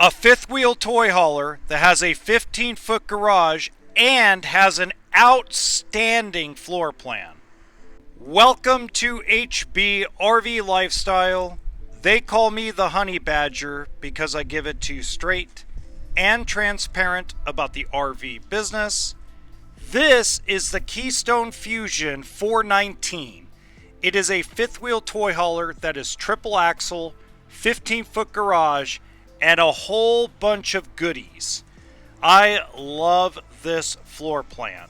A fifth wheel toy hauler that has a 15-foot garage and has an outstanding floor plan. Welcome to HB RV Lifestyle. They call me the Honey Badger because I give it to you straight and transparent about the RV business. This is the Keystone Fuzion 419. It is a fifth wheel toy hauler that is triple axle, 15-foot garage, and a whole bunch of goodies. I love this floor plan.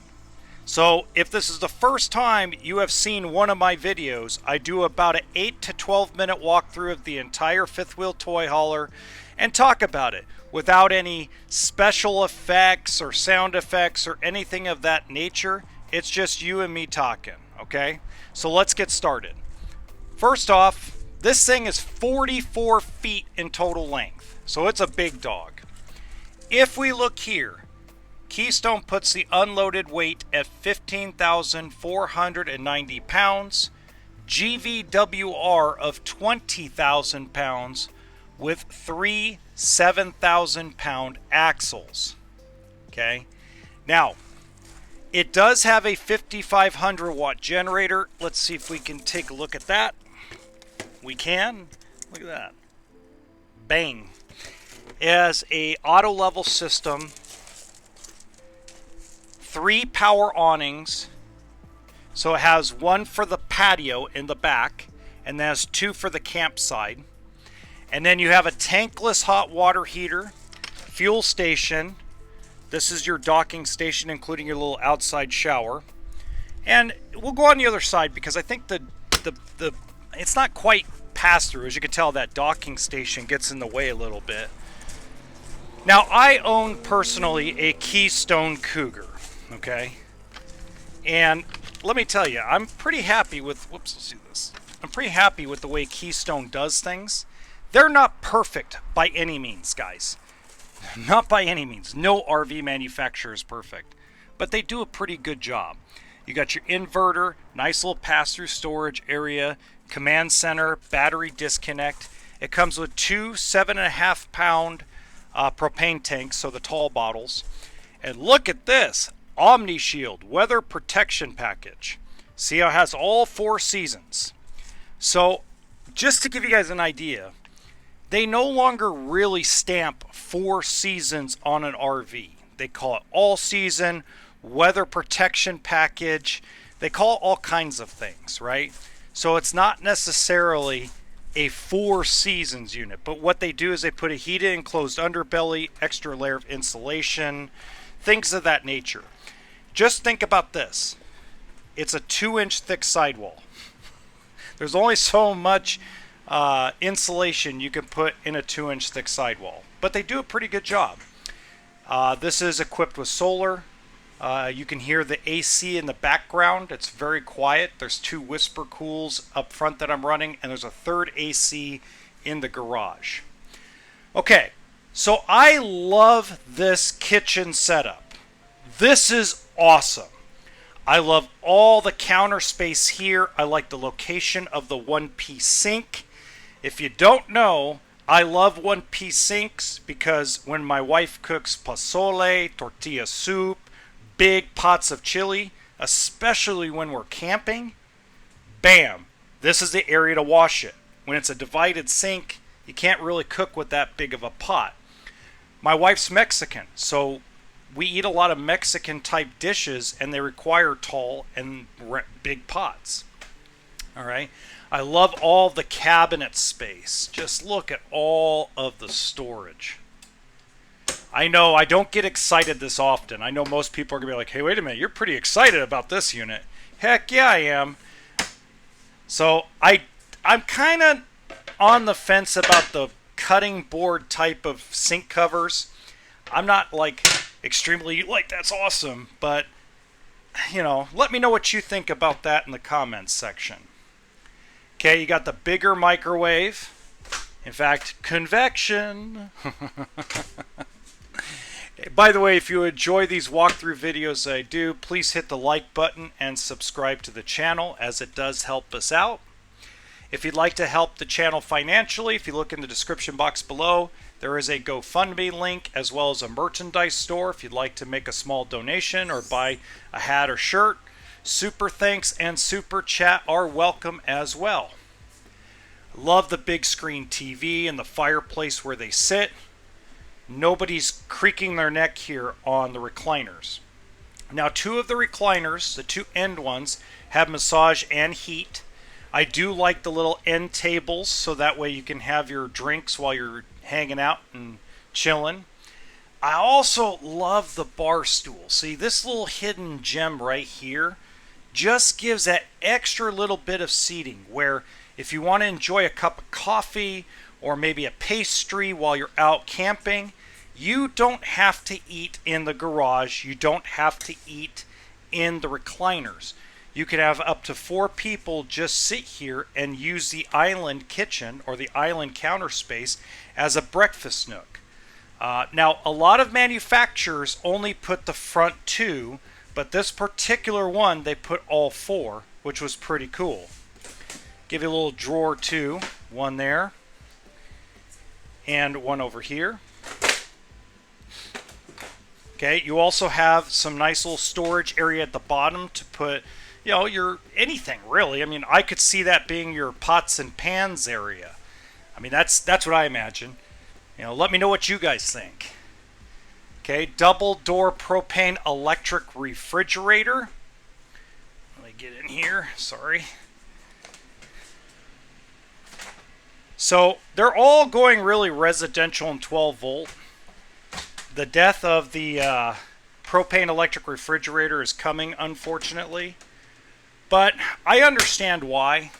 So if this is the first time you have seen one of my videos, I do about an 8 to 12 minute walkthrough of the entire fifth wheel toy hauler and talk about it without any special effects or sound effects or anything of that nature. It's just you and me talking, okay? So let's get started. First off, this thing is 44 feet in total length. So it's a big dog. If we look here, Keystone puts the unloaded weight at 15,490 pounds, GVWR of 20,000 pounds with three 7,000 pound axles. Okay. Now, it does have a 5,500 watt generator. Let's see if we can take a look at that. We can. Look at that. Bang. It has a auto level system, 3 power awnings, so it has one for the patio in the back and then has 2 for the campsite, and then you have a tankless hot water heater, fuel station. This is your docking station including your little outside shower, and we'll go on the other side because I think the it's not quite pass through. As you can tell, that docking station gets in the way a little bit. Now, I own personally a Keystone Cougar, okay? And let me tell you, I'm pretty happy with, whoops, let's do this. I'm pretty happy with the way Keystone does things. They're not perfect by any means, guys. Not by any means. No RV manufacturer is perfect. But they do a pretty good job. You got your inverter, nice little pass-through storage area, command center, battery disconnect. It comes with 2 7.5 pound propane tanks, so the tall bottles. And look at this Omni Shield weather protection package. See how it has all 4 seasons. So just to give you guys an idea, they no longer really stamp 4 seasons on an RV. They call it all season, weather protection package. They call it all kinds of things, right? So it's not necessarily a 4 seasons unit, but what they do is they put a heated enclosed underbelly, extra layer of insulation, things of that nature. Just think about this. It's a 2-inch thick sidewall. There's only so much insulation you can put in a 2-inch thick sidewall, but they do a pretty good job. This is equipped with solar. You can hear the AC in the background. It's very quiet. There's 2 whisper cools up front that I'm running, and there's a 3rd AC in the garage. Okay, so I love this kitchen setup. This is awesome. I love all the counter space here. I like the location of the one-piece sink. If you don't know, I love one-piece sinks because when my wife cooks pozole, tortilla soup, big pots of chili, especially when we're camping, bam, this is the area to wash it. When it's a divided sink, you can't really cook with that big of a pot. My wife's Mexican, so we eat a lot of Mexican type dishes and they require tall and big pots. All right. I love all the cabinet space. Just look at all of the storage. I know I don't get excited this often. I know most people are going to be like, hey, wait a minute, you're pretty excited about this unit. Heck yeah, I am. So I'm kind of on the fence about the cutting board type of sink covers. I'm not like extremely like, that's awesome. But, you know, let me know what you think about that in the comments section. Okay, you got the bigger microwave. In fact, convection. By the way, if you enjoy these walkthrough videos I do, please hit the like button and subscribe to the channel, as it does help us out. If you'd like to help the channel financially, if you look in the description box below, There is a GoFundMe link as well as a merchandise store if you'd like to make a small donation or buy a hat or shirt. Super thanks and super chat are welcome as well. Love the big screen TV and the fireplace where they sit. Nobody's creaking their neck here on the recliners. Now, two of the recliners, the two end ones, have massage and heat. I do like the little end tables so that way you can have your drinks while you're hanging out and chilling. I also love the bar stool. See, this little hidden gem right here just gives that extra little bit of seating where if you want to enjoy a cup of coffee or maybe a pastry while you're out camping, you don't have to eat in the garage. You don't have to eat in the recliners. You could have up to 4 people just sit here and use the island kitchen or the island counter space as a breakfast nook. Now, a lot of manufacturers only put the front 2, but this particular one, they put all 4, which was pretty cool. Give you a little drawer too, one there, and one over here. Okay, you also have some nice little storage area at the bottom to put, you know, your anything really. I mean, I could see that being your pots and pans area. I mean, that's what I imagine. You know, let me know what you guys think. Okay, double door propane electric refrigerator. Let me get in here, sorry. So they're all going really residential and 12 volt. The death of the propane electric refrigerator is coming, unfortunately. But I understand why.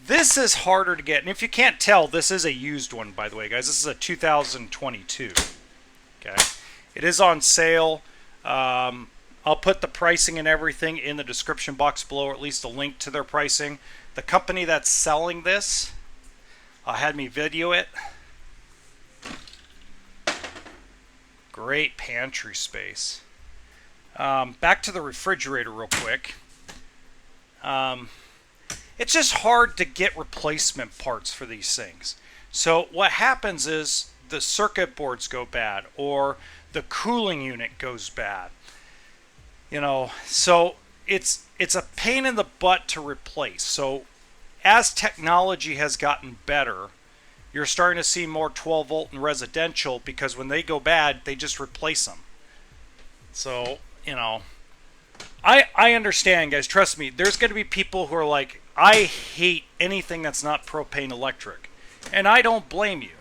This is harder to get. And if you can't tell, this is a used one, by the way, guys. This is a 2022. Okay. It is on sale. I'll put the pricing and everything in the description box below, or at least a link to their pricing. The company that's selling this had me video it. Great pantry space. Back to the refrigerator real quick. It's just hard to get replacement parts for these things. So what happens is the circuit boards go bad or the cooling unit goes bad. You know, so it's a pain in the butt to replace. So as technology has gotten better, you're starting to see more 12 volt and residential because when they go bad, they just replace them. So, you know, I understand, guys. Trust me, there's going to be people who are like, I hate anything that's not propane electric. And I don't blame you.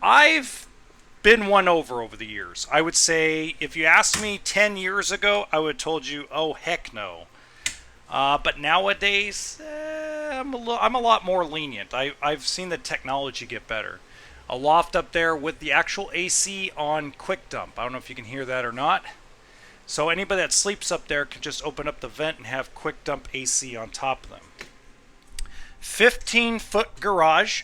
I've been won over the years. I would say if you asked me 10 years ago, I would have told you, oh, heck no. But nowadays, I'm a lot more lenient. I've seen the technology get better. A loft up there with the actual AC on quick dump. I don't know if you can hear that or not. So anybody that sleeps up there can just open up the vent and have quick dump AC on top of them. 15-foot garage.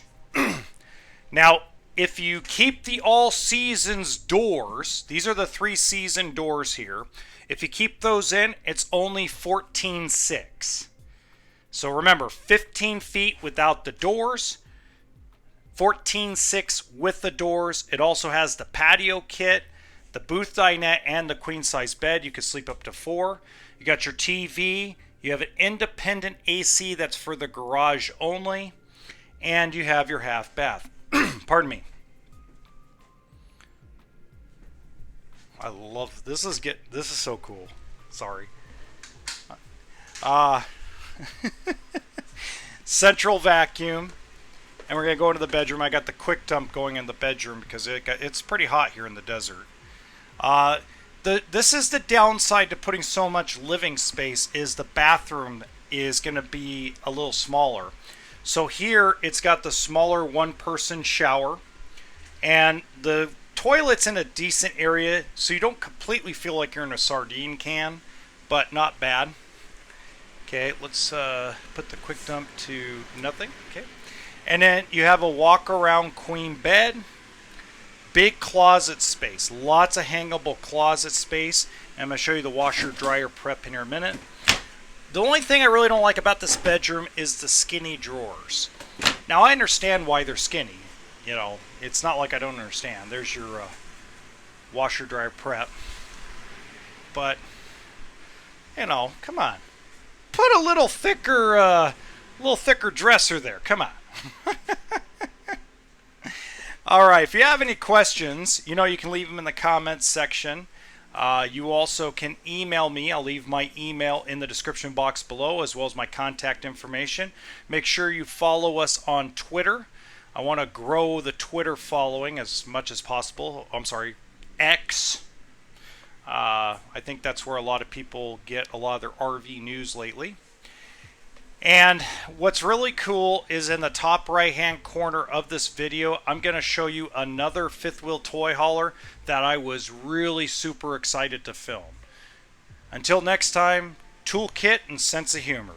Now, if you keep the all seasons doors, these are the 3-season doors here. If you keep those in, it's only 14.6. So remember, 15 feet without the doors, 14.6 with the doors. It also has the patio kit, the booth dinette, and the queen size bed. You can sleep up to 4. You got your TV. You have an independent AC that's for the garage only. And you have your half bath. Pardon me. I love this. This is so cool. Sorry. Central vacuum, and we're gonna go into the bedroom. I got the quick dump going in the bedroom because it's pretty hot here in the desert. This is the downside to putting so much living space, is the bathroom is gonna be a little smaller. So here it's got the smaller 1-person shower, and the toilet's in a decent area, so you don't completely feel like you're in a sardine can, but not bad. Okay, let's put the quick dump to nothing. Okay, and then you have a walk around queen bed, big closet space, lots of hangable closet space. And I'm going to show you the washer dryer prep in here in a minute. The only thing I really don't like about this bedroom is the skinny drawers. Now I understand why they're skinny. you know, it's not like I don't understand. There's your washer dryer prep. But, you know, come on. Put a little thicker dresser there. Come on. All right, if you have any questions, you know, you can leave them in the comments section. You also can email me. I'll leave my email in the description box below, as well as my contact information. Make sure you follow us on Twitter. I want to grow the Twitter following as much as possible. I'm sorry, X. I think that's where a lot of people get a lot of their RV news lately. And what's really cool is in the top right hand corner of this video, I'm going to show you another fifth wheel toy hauler that I was really super excited to film. Until next time, toolkit and sense of humor.